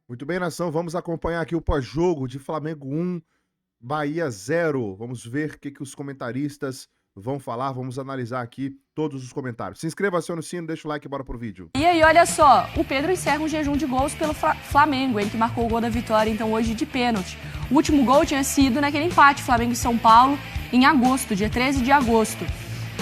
Muito bem, nação, vamos acompanhar aqui o pós-jogo de Flamengo 1, Bahia 0. Vamos ver o que os comentaristas vão falar, vamos analisar aqui todos os comentários. Se inscreva, acione o sino, deixa o like e bora pro vídeo. E aí, olha só, o Pedro encerra um jejum de gols pelo Flamengo, ele que marcou o gol da vitória, então hoje de pênalti. O último gol tinha sido naquele empate Flamengo e São Paulo em agosto, dia 13 de agosto.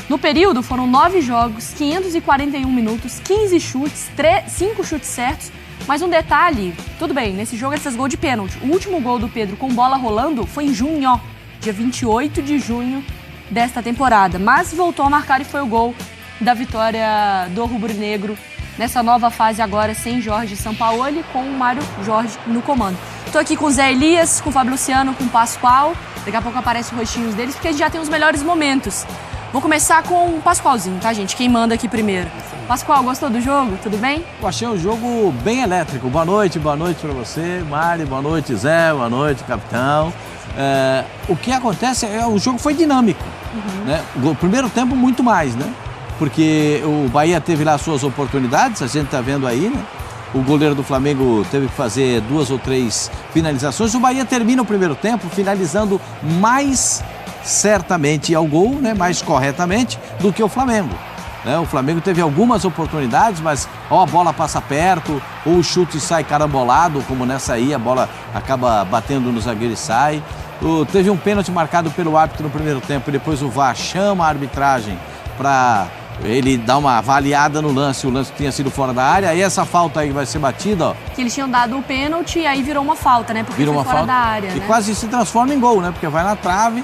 No período foram 9 jogos, 541 minutos, 15 chutes, 5 chutes certos. Mas um detalhe, tudo bem, nesse jogo ele fez gol de pênalti. O último gol do Pedro com bola rolando foi em junho, dia 28 de junho desta temporada. Mas voltou a marcar e foi o gol da vitória do rubro-negro nessa nova fase agora sem Jorge Sampaoli, com o Mário Jorge no comando. Estou aqui com o Zé Elias, com o Fábio Luciano, com o Pascoal. Daqui a pouco aparecem os rostinhos deles, porque a gente já tem os melhores momentos. Vou começar com o Pascoalzinho, tá, gente? Quem manda aqui primeiro. Pascoal, gostou do jogo? Tudo bem? Eu achei um jogo bem elétrico. Boa noite para você, Mari, boa noite, Zé, boa noite, capitão. O que acontece o jogo foi dinâmico, né? O primeiro tempo muito mais, né? Porque o Bahia teve lá suas oportunidades, a gente tá vendo aí, né? O goleiro do Flamengo teve que fazer 2 ou 3 finalizações. O Bahia termina o primeiro tempo finalizando mais certamente ao gol, né, mais corretamente do que o Flamengo. O Flamengo teve algumas oportunidades, mas ou a bola passa perto, ou o chute sai carambolado, como nessa aí, a bola acaba batendo no zagueiro e sai. Teve um pênalti marcado pelo árbitro no primeiro tempo, e depois o VAR chama a arbitragem para ele dar uma avaliada no lance, o lance tinha sido fora da área, aí essa falta aí vai ser batida, ó. Que eles tinham dado o pênalti e aí virou uma falta, né? Porque virou foi uma fora falta, da área, e né? quase se transforma em gol, né? Porque vai na trave.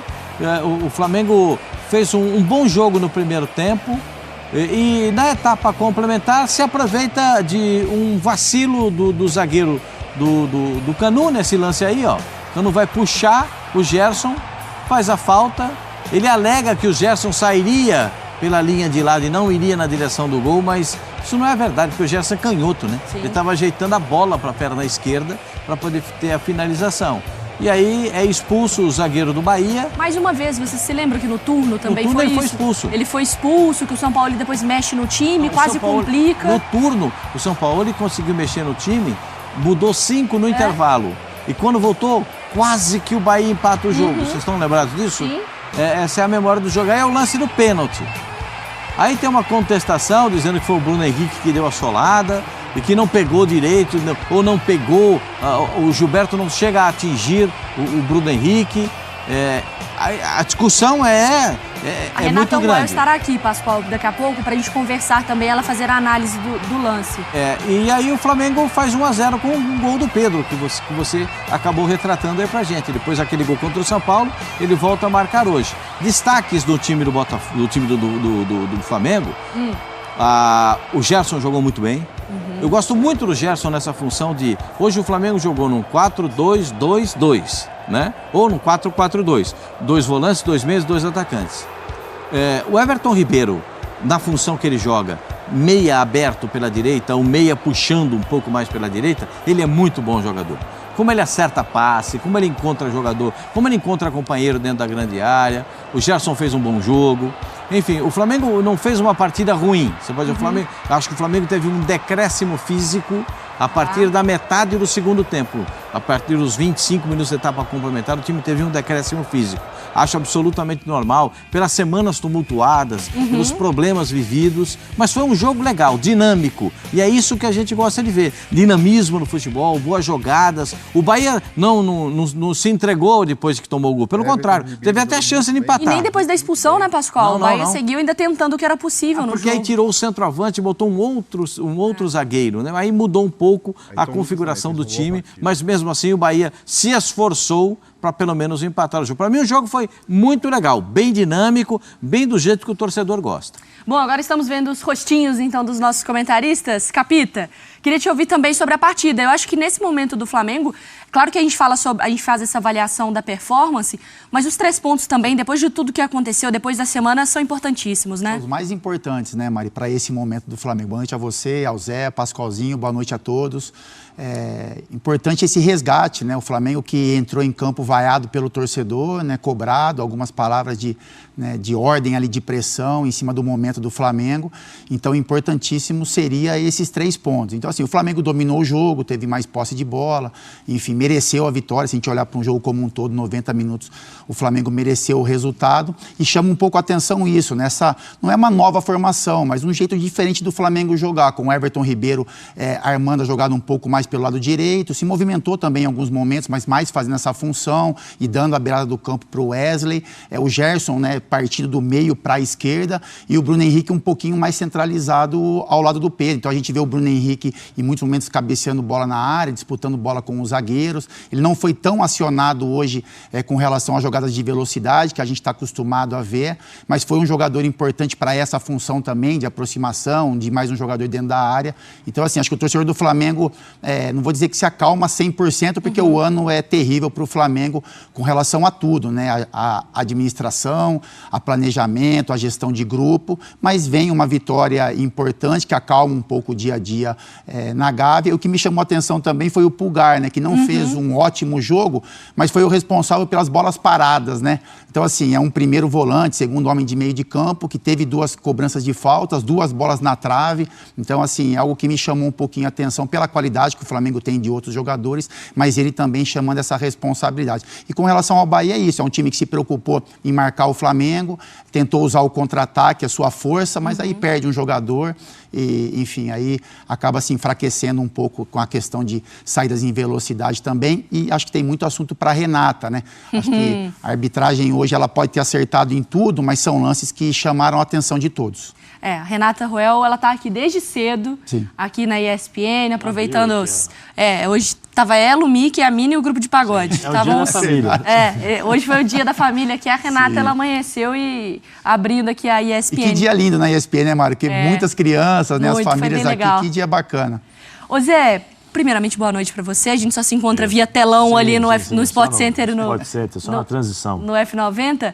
O Flamengo fez um bom jogo no primeiro tempo e na etapa complementar se aproveita de um vacilo do zagueiro do Canu nesse lance aí, ó. O Canu vai puxar, o Gerson faz a falta, ele alega que o Gerson sairia pela linha de lado e não iria na direção do gol, mas isso não é verdade, porque o Gerson é canhoto, né? Sim. Ele estava ajeitando a bola para a perna esquerda para poder ter a finalização. E aí é expulso o zagueiro do Bahia. Mais uma vez, você se lembra que no turno também turno foi ele isso? foi expulso. Ele foi expulso, que o São Paulo depois mexe no time, quase complica. No turno, o São Paulo conseguiu mexer no time, mudou 5 no intervalo. E quando voltou, quase que o Bahia empata o jogo. Vocês estão lembrados disso? Sim. Essa é a memória do jogo. Aí é o lance do pênalti. Aí tem uma contestação dizendo que foi o Bruno Henrique que deu a solada e que não pegou direito, ou não pegou, o Gilberto não chega a atingir o Bruno Henrique. A discussão é A muito Renata Moel grande. estará aqui, Pascoal, daqui a pouco, para a gente conversar também, ela fazer a análise do lance. E aí o Flamengo faz 1-0 com um gol do Pedro, que você acabou retratando aí pra gente. Depois daquele gol contra o São Paulo, ele volta a marcar hoje. Destaques do time do time do Flamengo. O Gerson jogou muito bem. Eu gosto muito do Gerson nessa função de... Hoje o Flamengo jogou num 4-2-2-2, né? Ou num 4-4-2. 2 volantes, 2 meias, 2 atacantes. O Everton Ribeiro, na função que ele joga, meia aberto pela direita, ou meia puxando um pouco mais pela direita, ele é muito bom jogador. Como ele acerta passe, como ele encontra jogador, como ele encontra companheiro dentro da grande área. O Gerson fez um bom jogo. Enfim, o Flamengo não fez uma partida ruim. Você pode dizer, acho que o Flamengo teve um decréscimo físico a partir da metade do segundo tempo. A partir dos 25 minutos da etapa complementar, o time teve um decréscimo físico. Acho absolutamente normal, pelas semanas tumultuadas, pelos problemas vividos, mas foi um jogo legal, dinâmico, e é isso que a gente gosta de ver. Dinamismo no futebol, boas jogadas. O Bahia não se entregou depois que tomou o gol, pelo contrário, teve até a chance de empatar. E nem depois da expulsão, né, Pascoal? Não, o Bahia não. seguiu ainda tentando o que era possível no jogo. Porque aí tirou o centroavante, botou um outro zagueiro, né? Aí mudou um pouco a configuração do time, mas mesmo assim o Bahia se esforçou para pelo menos empatar o jogo. Para mim o jogo foi muito legal, bem dinâmico, bem do jeito que o torcedor gosta. Bom, agora estamos vendo os rostinhos, então, dos nossos comentaristas. Capita, queria te ouvir também sobre a partida. Eu acho que nesse momento do Flamengo, claro que a gente faz essa avaliação da performance, mas os 3 pontos também, depois de tudo que aconteceu, depois da semana, são importantíssimos, né? Os mais importantes, né, Mari, para esse momento do Flamengo. Boa noite a você, ao Zé, Pascoalzinho, boa noite a todos. importante esse resgate, né? O Flamengo que entrou em campo vaiado pelo torcedor, né? Cobrado, algumas palavras de ordem ali, de pressão em cima do momento do Flamengo. Então, importantíssimo seria esses 3 pontos. Então, assim, o Flamengo dominou o jogo, teve mais posse de bola, enfim, mereceu a vitória. Se a gente olhar para um jogo como um todo, 90 minutos, o Flamengo mereceu o resultado. E chama um pouco a atenção isso, né? Não é uma nova formação, mas um jeito diferente do Flamengo jogar, com o Everton Ribeiro armando a jogada um pouco mais pelo lado direito, se movimentou também em alguns momentos, mas mais fazendo essa função e dando a beirada do campo para o Wesley. O Gerson, né, partindo do meio para a esquerda, e o Bruno Henrique um pouquinho mais centralizado ao lado do Pedro. Então a gente vê o Bruno Henrique em muitos momentos cabeceando bola na área, disputando bola com os zagueiros. Ele não foi tão acionado hoje com relação às jogadas de velocidade que a gente está acostumado a ver, mas foi um jogador importante para essa função também, de aproximação, de mais um jogador dentro da área. Então, assim, acho que o torcedor do Flamengo, não vou dizer que se acalma 100%, porque o ano é terrível para o Flamengo com relação a tudo, né? A administração, a planejamento, a gestão de grupo, mas vem uma vitória importante que acalma um pouco o dia a dia na Gávea. O que me chamou a atenção também foi o Pulgar, né? Que não fez um ótimo jogo, mas foi o responsável pelas bolas paradas, né? Então, assim, é um primeiro volante, segundo homem de meio de campo, que teve 2 cobranças de faltas, 2 bolas na trave. Então, assim, é algo que me chamou um pouquinho a atenção pela qualidade que o Flamengo tem de outros jogadores, mas ele também chamando essa responsabilidade. E com relação ao Bahia, é isso, é um time que se preocupou em marcar o Flamengo, tentou usar o contra-ataque, a sua força, mas aí perde um jogador e, enfim, aí acaba se enfraquecendo um pouco com a questão de saídas em velocidade também. E acho que tem muito assunto para a Renata, né? Acho que a arbitragem hoje ela pode ter acertado em tudo, mas são lances que chamaram a atenção de todos. A Renata Ruel, ela tá aqui desde cedo, aqui na ESPN, aproveitando hoje tava ela, o Mickey, a Mini e o grupo de pagode. É o dia da família. Hoje foi o dia da família aqui. A Renata, ela amanheceu e abrindo aqui a ESPN. E que dia lindo na ESPN, né, Mário? Que muitas crianças, né, as famílias aqui, que dia bacana. Ô Zé, primeiramente, boa noite para você. A gente só se encontra via telão ali no Sport Center. No Sport Center, só na transição. No F90.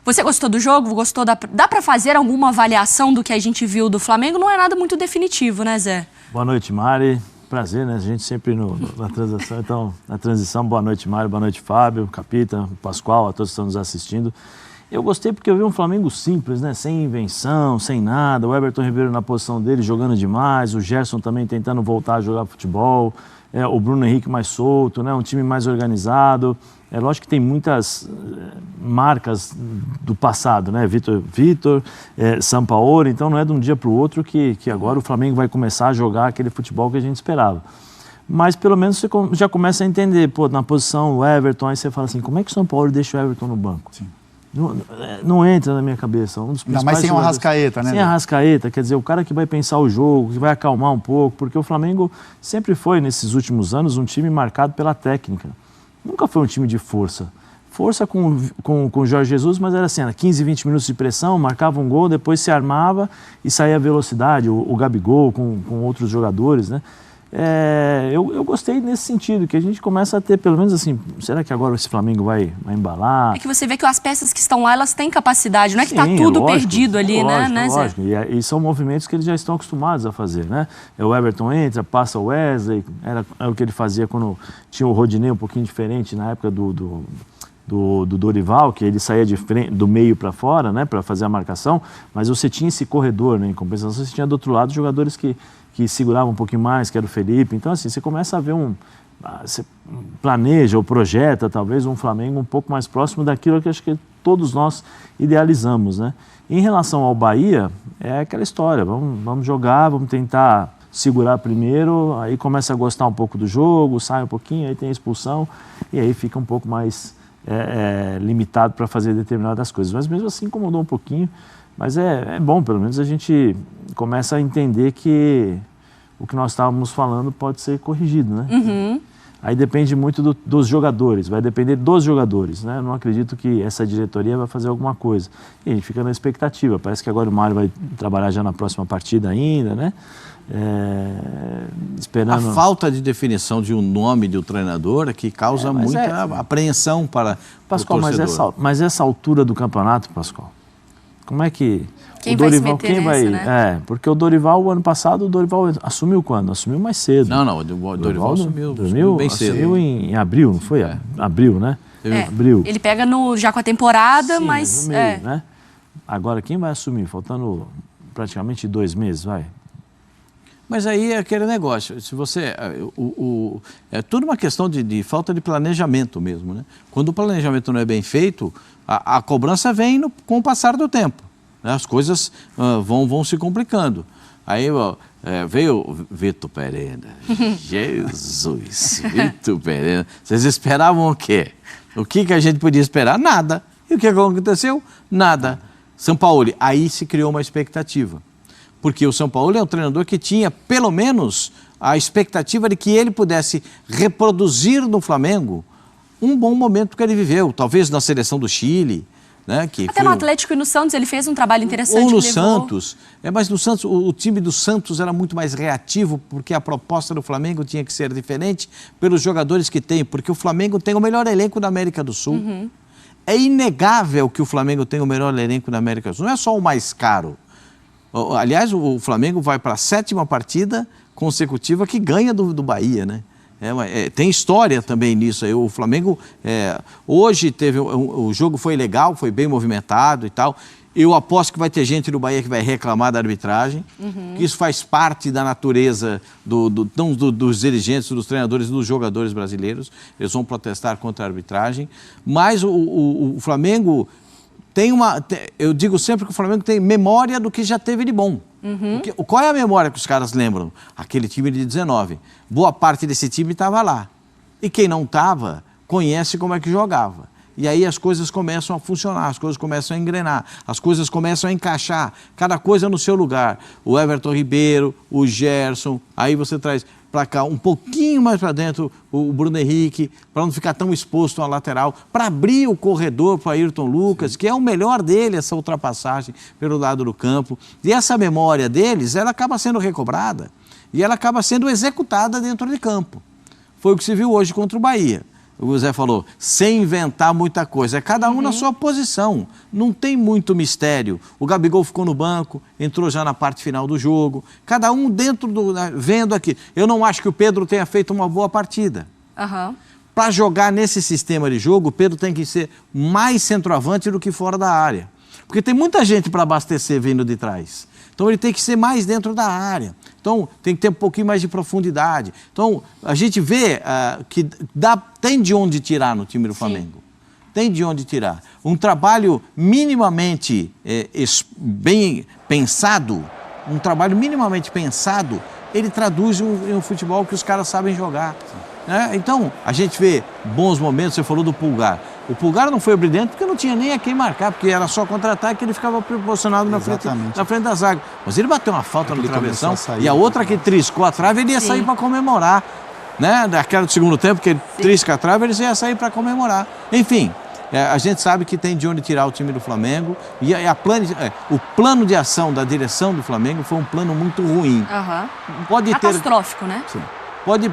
Você gostou do jogo? Gostou? Dá para fazer alguma avaliação do que a gente viu do Flamengo? Não é nada muito definitivo, né, Zé? Boa noite, Mari. Prazer, né? A gente sempre na transição. Então, na transição, boa noite, Mário. Boa noite, Fábio, Capita, Pascoal, a todos que estão nos assistindo. Eu gostei porque eu vi um Flamengo simples, né? Sem invenção, sem nada. O Everton Ribeiro na posição dele, jogando demais. O Gerson também tentando voltar a jogar futebol. O Bruno Henrique mais solto, né? Um time mais organizado. É lógico que tem muitas marcas do passado, né? Vitor, Sampaoli, então não é de um dia para o outro que agora o Flamengo vai começar a jogar aquele futebol que a gente esperava. Mas pelo menos você já começa a entender, na posição o Everton, aí você fala assim, como é que o Sampaoli deixa o Everton no banco? Sim. Não entra na minha cabeça. Um dos principais mas sem o Arrascaeta, né? Sem Arrascaeta, quer dizer, o cara que vai pensar o jogo, que vai acalmar um pouco, porque o Flamengo sempre foi, nesses últimos anos, um time marcado pela técnica. Nunca foi um time de força. Força com o Jorge Jesus, mas era assim, 15, 20 minutos de pressão, marcava um gol, depois se armava e saía a velocidade, o Gabigol com outros jogadores, né? Eu gostei nesse sentido, que a gente começa a ter, pelo menos assim, será que agora esse Flamengo vai embalar? É que você vê que as peças que estão lá, elas têm capacidade, não é que está tudo perdido ali, né, Zé? Lógico, e são movimentos que eles já estão acostumados a fazer, né? O Everton entra, passa o Wesley, era o que ele fazia quando tinha o Rodinei um pouquinho diferente na época do Dorival, que ele saía do meio para fora, né, para fazer a marcação, mas você tinha esse corredor, né, em compensação você tinha do outro lado jogadores que seguravam um pouquinho mais, que era o Felipe. Então, assim, você começa a ver você planeja ou projeta, talvez, um Flamengo um pouco mais próximo daquilo que acho que todos nós idealizamos, né? Em relação ao Bahia, é aquela história, vamos jogar, vamos tentar segurar primeiro, aí começa a gostar um pouco do jogo, sai um pouquinho, aí tem a expulsão, e aí fica um pouco mais limitado para fazer determinadas coisas. Mas mesmo assim incomodou um pouquinho, mas é bom, pelo menos a gente começa a entender que o que nós estávamos falando pode ser corrigido, né? Uhum. Aí depende muito dos jogadores, vai depender dos jogadores, né? Eu não acredito que essa diretoria vai fazer alguma coisa. E a gente fica na expectativa, parece que agora o Mário vai trabalhar já na próxima partida ainda, né? Esperando... A falta de definição de um nome do treinador é que causa muita apreensão para Pascoal, o torcedor. Mas essa altura do campeonato, Pascoal, como é que... Quem o Dorival, vai se meter nessa, né? Porque o Dorival, o ano passado, o Dorival assumiu quando? Assumiu mais cedo. Não, o Dorival assumiu bem cedo. Assumiu em abril, não foi? Abril, né? Abril. Ele pega já com a temporada, Sim, mas... no meio, né? Agora, quem vai assumir? Faltando praticamente 2 meses, vai? Mas aí é aquele negócio, se você... é tudo uma questão de falta de planejamento mesmo, né? Quando o planejamento não é bem feito, a cobrança vem com o passar do tempo. Né? As coisas vão se complicando. Aí veio o Vitor Pereira. Jesus, Vitor Pereira. Vocês esperavam o quê? O que a gente podia esperar? Nada. E o que aconteceu? Nada. São Paulo, aí se criou uma expectativa. Porque o São Paulo é um treinador que tinha, pelo menos, a expectativa de que ele pudesse reproduzir no Flamengo um bom momento que ele viveu. Talvez na seleção do Chile, né? Que até no Atlético e no Santos ele fez um trabalho interessante. Ou no Santos. Mas no Santos, o time do Santos era muito mais reativo, porque a proposta do Flamengo tinha que ser diferente pelos jogadores que tem. Porque o Flamengo tem o melhor elenco da América do Sul. Uhum. É inegável que o Flamengo tem o melhor elenco da América do Sul. Não é só o mais caro. Aliás, o Flamengo vai para a 7ª partida consecutiva que ganha do Bahia, né? Tem história também nisso aí. O Flamengo, hoje o jogo foi legal, foi bem movimentado e tal. Eu aposto que vai ter gente no Bahia que vai reclamar da arbitragem, que isso faz parte da natureza dos dirigentes, dos treinadores, dos jogadores brasileiros. Eles vão protestar contra a arbitragem. Mas o Flamengo tem eu digo sempre que o Flamengo tem memória do que já teve de bom. Qual é a memória que os caras lembram? Aquele time de 19. Boa parte desse time estava lá. E quem não estava, conhece como é que jogava. E aí as coisas começam a funcionar, as coisas começam a engrenar, as coisas começam a encaixar, cada coisa no seu lugar. O Everton Ribeiro, o Gerson, aí você traz para cá um pouquinho mais para dentro o Bruno Henrique, para não ficar tão exposto à lateral, para abrir o corredor para Ayrton Lucas, que é o melhor dele, essa ultrapassagem pelo lado do campo. E essa memória deles, ela acaba sendo recobrada e ela acaba sendo executada dentro de campo. Foi o que se viu hoje contra o Bahia. O Zé falou, sem inventar muita coisa. É cada um na sua posição. Não tem muito mistério. O Gabigol ficou no banco, entrou já na parte final do jogo. Cada um dentro vendo aqui. Eu não acho que o Pedro tenha feito uma boa partida. Para jogar nesse sistema de jogo, o Pedro tem que ser mais centroavante do que fora da área. Porque tem muita gente para abastecer vindo de trás. Então ele tem que ser mais dentro da área. Então tem que ter um pouquinho mais de profundidade. Então a gente vê que tem de onde tirar no time do Flamengo. Sim. Tem de onde tirar. Um trabalho minimamente bem pensado, ele traduz um futebol que os caras sabem jogar. Então a gente vê bons momentos, você falou do Pulgar. O Pulgar não foi brilhante porque não tinha nem a quem marcar, porque era só contra-ataque, ele ficava proporcionado na frente da zaga. Mas ele bateu uma falta no travessão e a outra que triscou a trave, ele ia sair para comemorar. Né? Daquela do segundo tempo, que ele trisca a trave, ele ia sair para comemorar. Enfim, a gente sabe que tem de onde tirar o time do Flamengo e o plano de ação da direção do Flamengo foi um plano muito ruim. Catastrófico, né? Sim.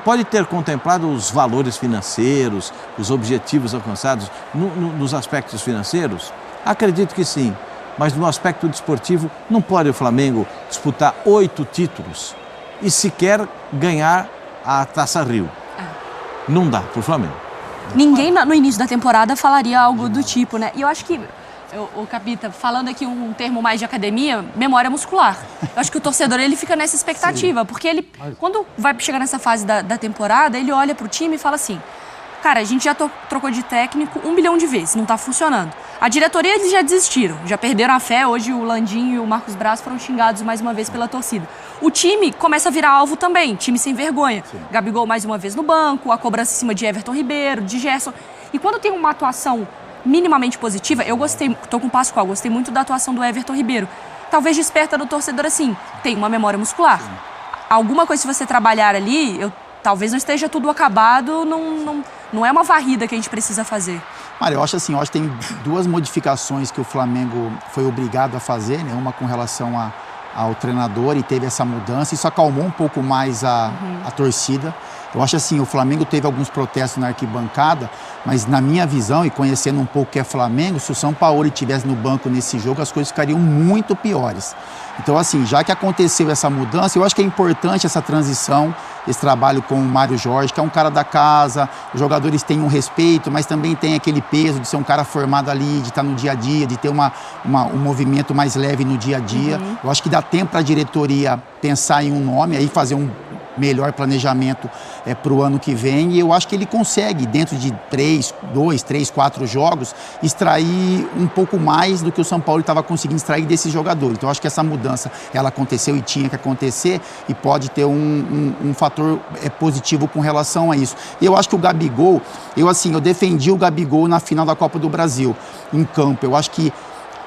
Pode ter contemplado os valores financeiros, os objetivos alcançados nos aspectos financeiros? Acredito que sim, mas no aspecto desportivo não pode o Flamengo disputar 8 títulos e sequer ganhar a Taça Rio. Não dá para o Flamengo. Ninguém no início da temporada falaria algo do tipo, né? E eu acho que o Capita, falando aqui um termo mais de academia, memória muscular. Eu acho que o torcedor ele fica nessa expectativa, porque ele, quando vai chegar nessa fase da temporada, ele olha pro time e fala assim, cara, a gente já trocou de técnico 1 bilhão de vezes, não tá funcionando. A diretoria eles já desistiram, já perderam a fé, hoje o Landim e o Marcos Braz foram xingados mais uma vez pela torcida. O time começa a virar alvo também, time sem vergonha. Sim. Gabigol mais uma vez no banco, a cobrança em cima de Everton Ribeiro, de Gerson. E quando tem uma atuação minimamente positiva, eu tô com o Pascoal, gostei muito da atuação do Everton Ribeiro. Talvez desperta do torcedor assim, tem uma memória muscular. Sim. Alguma coisa, se você trabalhar ali, talvez não esteja tudo acabado, não é uma varrida que a gente precisa fazer. Mário, eu acho que tem 2 modificações que o Flamengo foi obrigado a fazer, né? Uma com relação ao treinador e teve essa mudança, isso acalmou um pouco mais a torcida. Eu acho assim, o Flamengo teve alguns protestos na arquibancada, mas na minha visão e conhecendo um pouco o que é Flamengo, se o Sampaoli estivesse no banco nesse jogo, as coisas ficariam muito piores. Então assim, já que aconteceu essa mudança, eu acho que é importante essa transição, esse trabalho com o Mário Jorge, que é um cara da casa, os jogadores têm um respeito, mas também tem aquele peso de ser um cara formado ali, de estar no dia a dia, de ter um movimento mais leve no dia a dia. Eu acho que dá tempo para a diretoria pensar em um nome, aí fazer um melhor planejamento para o ano que vem, e eu acho que ele consegue, dentro de 2, 3, 4 jogos, extrair um pouco mais do que o São Paulo estava conseguindo extrair desses jogadores. Então eu acho que essa mudança, ela aconteceu e tinha que acontecer, e pode ter um fator positivo com relação a isso. E eu acho que o Gabigol, eu defendi o Gabigol na final da Copa do Brasil, em campo. Eu acho que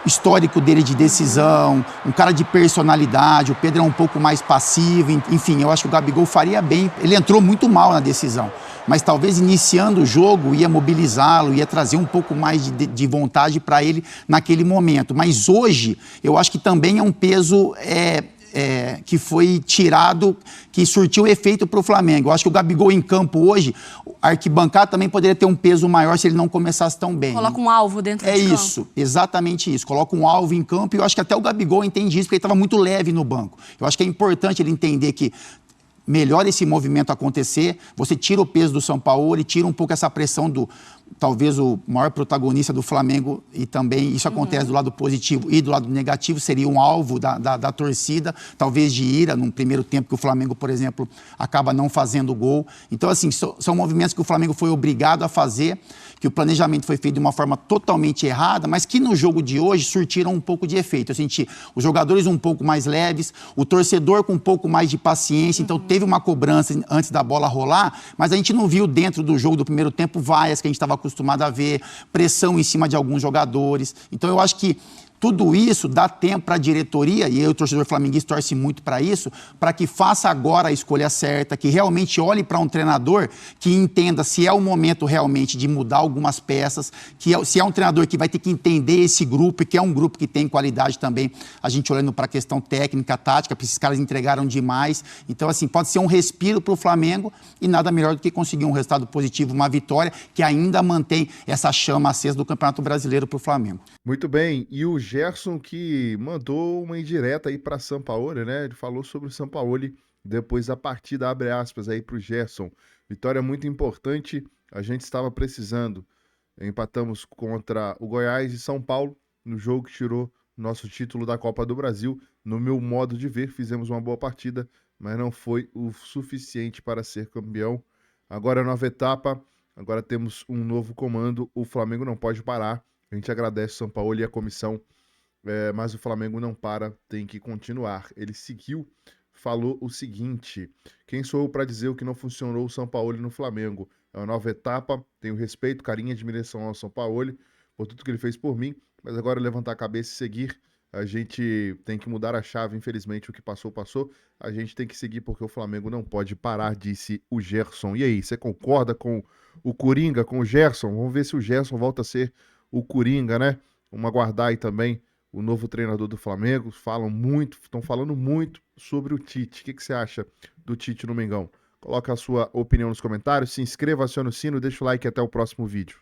histórico dele de decisão, um cara de personalidade, o Pedro é um pouco mais passivo, enfim, eu acho que o Gabigol faria bem, ele entrou muito mal na decisão, mas talvez iniciando o jogo ia mobilizá-lo, ia trazer um pouco mais de vontade para ele naquele momento, mas hoje eu acho que também é um peso que foi tirado, que surtiu efeito para o Flamengo. Eu acho que o Gabigol em campo hoje, a arquibancada também poderia ter um peso maior se ele não começasse tão bem. Coloca um alvo dentro de campo. É isso, exatamente isso. Coloca um alvo em campo e eu acho que até o Gabigol entende isso, porque ele estava muito leve no banco. Eu acho que é importante ele entender que melhor esse movimento acontecer, você tira o peso do São Paulo e tira um pouco essa pressão do talvez o maior protagonista do Flamengo, e também isso acontece do lado positivo e do lado negativo, seria um alvo da torcida, talvez de ira, num primeiro tempo que o Flamengo, por exemplo, acaba não fazendo gol. Então, assim, são movimentos que o Flamengo foi obrigado a fazer, que o planejamento foi feito de uma forma totalmente errada, mas que no jogo de hoje surtiram um pouco de efeito. Eu senti os jogadores um pouco mais leves, o torcedor com um pouco mais de paciência, então teve uma cobrança antes da bola rolar, mas a gente não viu dentro do jogo do primeiro tempo vaias que a gente estava acostumado a ver, pressão em cima de alguns jogadores. Então eu acho que tudo isso dá tempo para a diretoria, e o torcedor flamenguista torce muito para isso, para que faça agora a escolha certa, que realmente olhe para um treinador que entenda se é o momento realmente de mudar algumas peças, se é um treinador que vai ter que entender esse grupo, e que é um grupo que tem qualidade também, a gente olhando para a questão técnica, tática, porque esses caras entregaram demais. Então, assim, pode ser um respiro para o Flamengo, e nada melhor do que conseguir um resultado positivo, uma vitória, que ainda mantém essa chama acesa do Campeonato Brasileiro para o Flamengo. Muito bem, e o Gerson que mandou uma indireta aí para Sampaoli, né? Ele falou sobre o Sampaoli depois da partida, abre aspas aí para o Gerson. Vitória muito importante, a gente estava precisando. Empatamos contra o Goiás e São Paulo no jogo que tirou nosso título da Copa do Brasil. No meu modo de ver, fizemos uma boa partida, mas não foi o suficiente para ser campeão. Agora é nova etapa, agora temos um novo comando, o Flamengo não pode parar. A gente agradece o Sampaoli e a comissão, mas o Flamengo não para, tem que continuar. Ele seguiu, falou o seguinte: quem sou eu para dizer o que não funcionou o Sampaoli no Flamengo? É uma nova etapa, tenho respeito, carinho e admiração ao Sampaoli por tudo que ele fez por mim, mas agora é levantar a cabeça e seguir. A gente tem que mudar a chave, infelizmente o que passou, passou. A gente tem que seguir porque o Flamengo não pode parar, disse o Gerson. E aí, você concorda com o Coringa, com o Gerson? Vamos ver se o Gerson volta a ser o Coringa, né? Vamos aguardar aí também o novo treinador do Flamengo. Estão falando muito sobre o Tite. O que você acha do Tite no Mengão? Coloca a sua opinião nos comentários, se inscreva, acione o sino, deixa o like e até o próximo vídeo.